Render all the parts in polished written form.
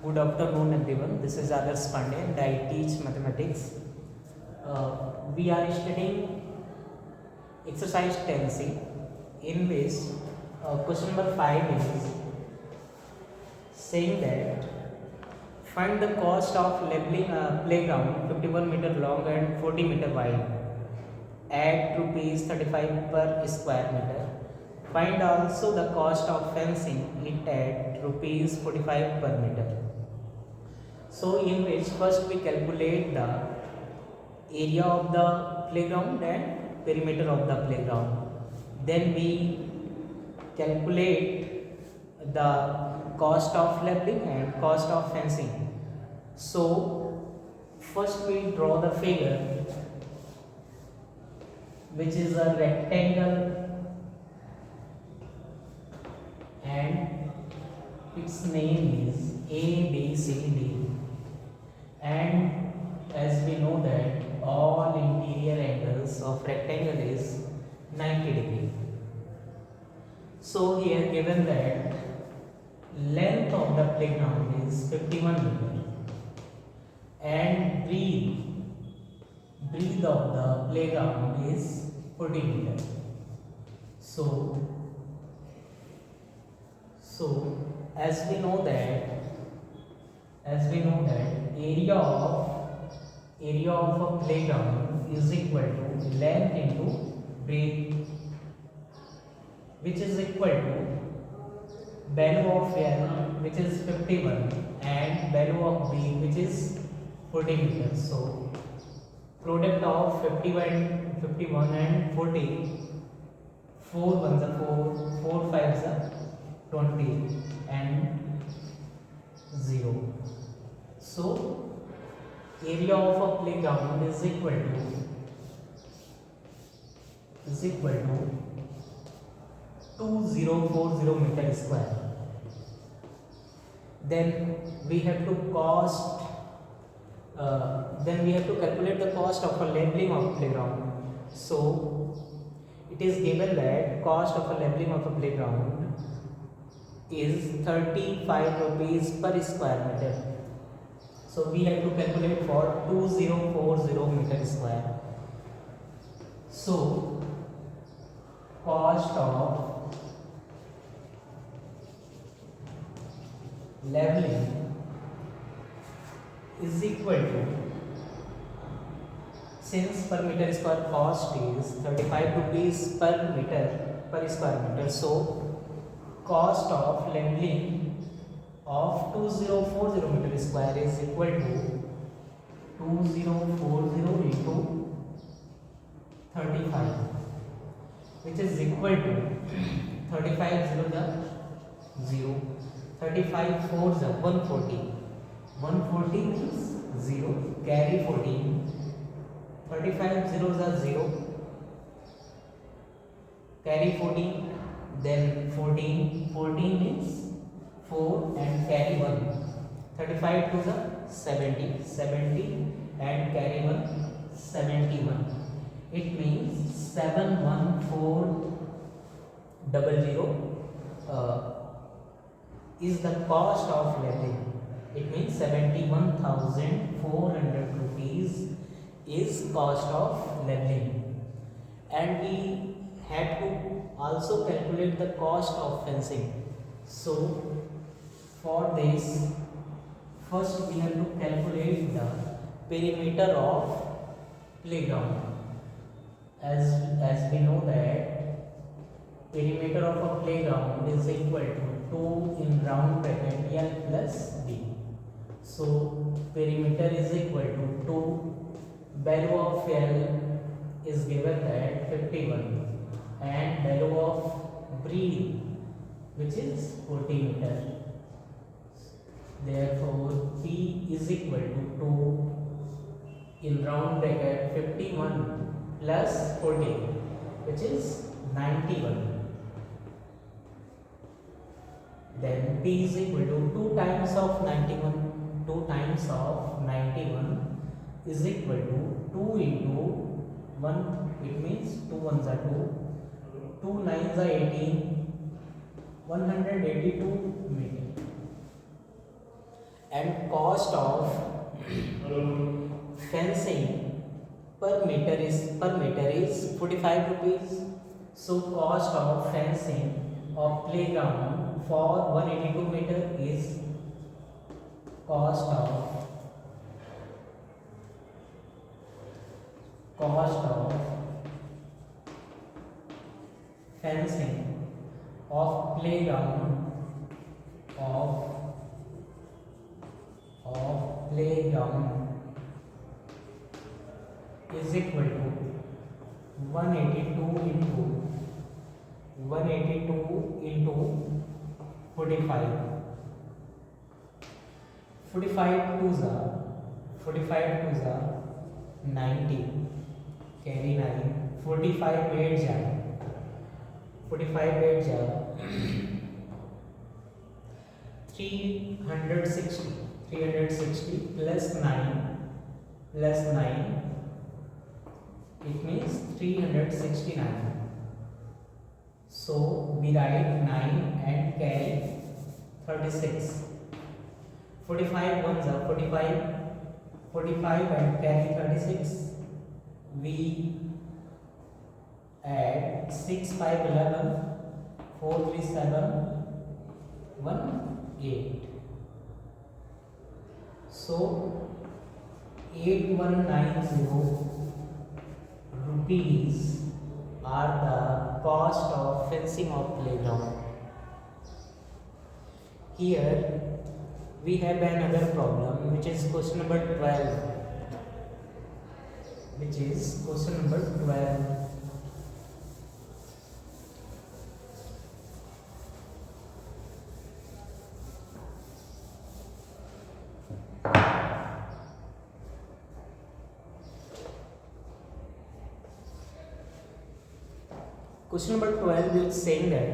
Good afternoon, everyone. This is Adarsh Pandey and I teach mathematics. We are studying exercise 10C, in which question number 5 is saying that find the cost of leveling a playground 51 meter long and 40 meter wide at rupees 35 per square meter. Find also the cost of fencing it at rupees 45 per meter. So in which first we calculate the area of the playground and perimeter of the playground. Then we calculate the cost of leveling and cost of fencing. So first we draw the figure, which is a rectangle and its name is ABCD. And as we know that all interior angles of rectangle is 90 degree. So here given that length of the playground is 51 meter and breadth of the playground is 40 meter. So as we know that area of a playground is equal to length into breadth, which is equal to value of L, which is 51, and value of B, which is 40 meters. So product of 51 and 40, 4 ones are 4, 4 fives are 20 and 0. So area of a playground is equal to 2040 meter square. Then we have to calculate the cost of a leveling of playground. So it is given that cost of a leveling of a playground is 35 rupees per square meter. So we have to calculate for 2040 meter square. So cost of leveling is equal to, since per meter square cost is 35 rupees per meter per square meter, so cost of leveling of 2040 meter square is equal to 2040 into 35, which is equal to 35 0, 35 4 is 140, 140 is 0, carry 14, 35 zeros are 0, carry 14, then 14 is 4 and carry 1, 35 to the 70 and carry 1 71. It means 71400 is the cost of leveling. It means 71,400 rupees is cost of leveling. And we had to also calculate the cost of fencing. So for this, first we have to calculate the perimeter of playground. As we know that perimeter of a playground is equal to 2 in round bracket L plus B. So perimeter is equal to 2, value of L is given at 51 and value of breadth, which is 40 meter. Therefore P is equal to 2 in round bracket 51 plus 40, which is 91. Then P is equal to 2 times of 91. 2 times of 91 is equal to 2 into 1. It means 2 ones are 2, 2 nines are 18, 182 meter. and cost of fencing per meter is 45 rupees. So cost of fencing of playground for 182 meter is cost of fencing of playground is equal to 182 into 45. 45 twos are 90, carry 9, 45 8s are 360 plus 9 it means 369. So we write 9 and carry 36. 45 ones are 45 and carry 36. We add 6 5 11 4 3 7 1 8. So 8190 rupees are the cost of fencing of playground. Here we have another problem, which is question number 12. Question number 12 is saying that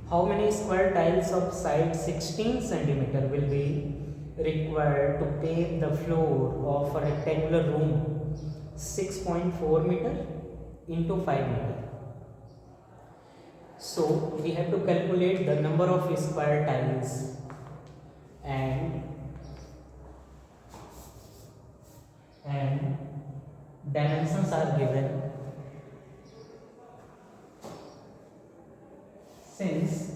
how many square tiles of side 16 cm will be required to pave the floor of a rectangular room 6.4 meter into 5 meter. So we have to calculate the number of square tiles and dimensions are given. Since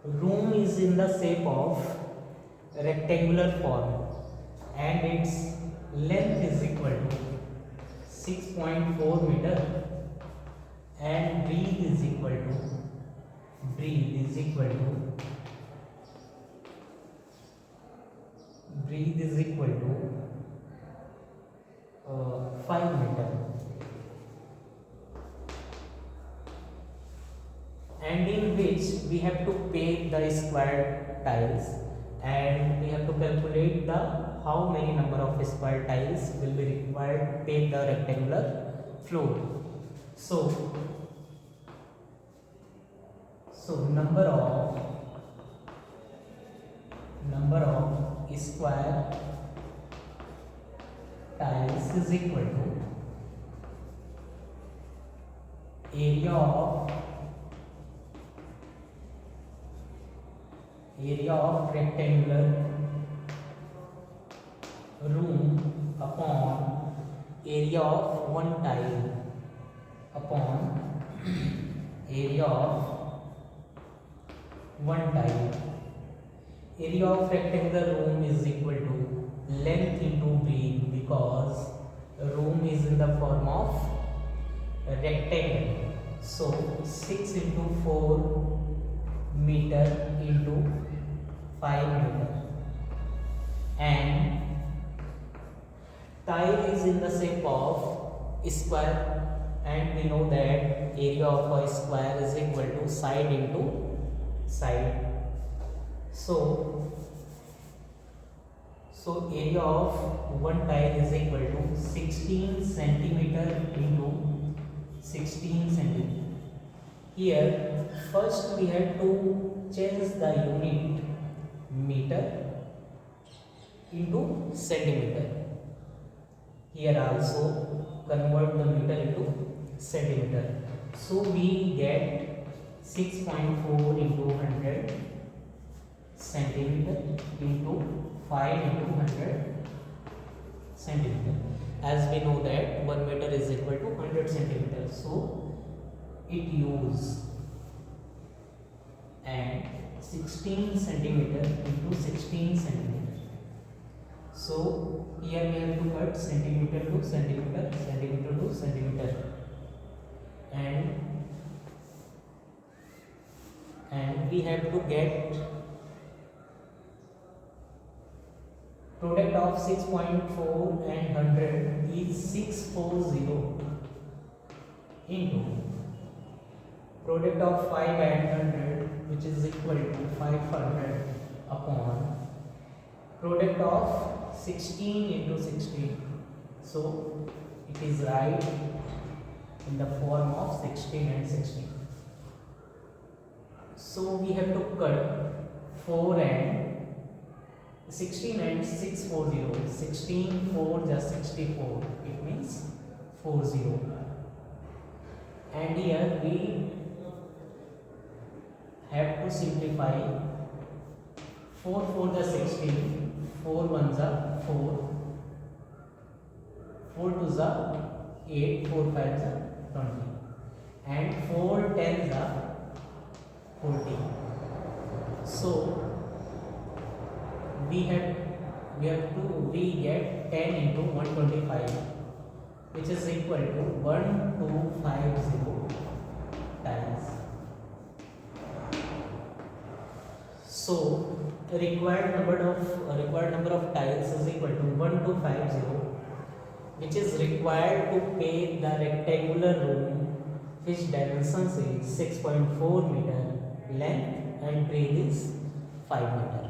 room is in the shape of rectangular form and its length is equal to 6.4 meter and breadth is equal to 5 meter, and in which we have to pave the square tiles and we have to calculate the how many number of square tiles will be required to pave the rectangular floor. So number of square tiles is equal to area of rectangular room upon area of one tile upon area of one tile. Area of rectangular room is equal to length into breadth, because room is in the form of a rectangle. So 6 into 4 meter into 5 meter, and tile is in the shape of square, and we know that area of a square is equal to side into side. So area of one tile is equal to 16 centimeter into 16 centimeter. Here first we have to change the unit meter into centimeter. Here also convert the meter into centimeter. So we get 6.4 into 100 centimeter into 5 into 100 centimeter. As we know that 1 meter is equal to 100 centimeters, so it use and 16 centimeter into 16 centimeter. So here we have to cut centimeter to centimeter, centimeter to centimeter, and we have to get product of 6.4 and 100 is 640 into product of 5 and 100, which is equal to 500 upon product of 16 into 16. So it is right in the form of 16 and 16. So we have to cut 4 and 16 and 640. 16 4 just 64. It means 40. And here we have to simplify. 4 4 the 16, 4 1 the 4, 4 2 the 8, 4 5 the 20, and 4 10 the 40. So we get 10 into 125, which is equal to 1250 tiles. So required number of tiles is equal to 1250, which is required to make the rectangular room, which dimensions is 6.4 meter, length and breadth is 5 meter.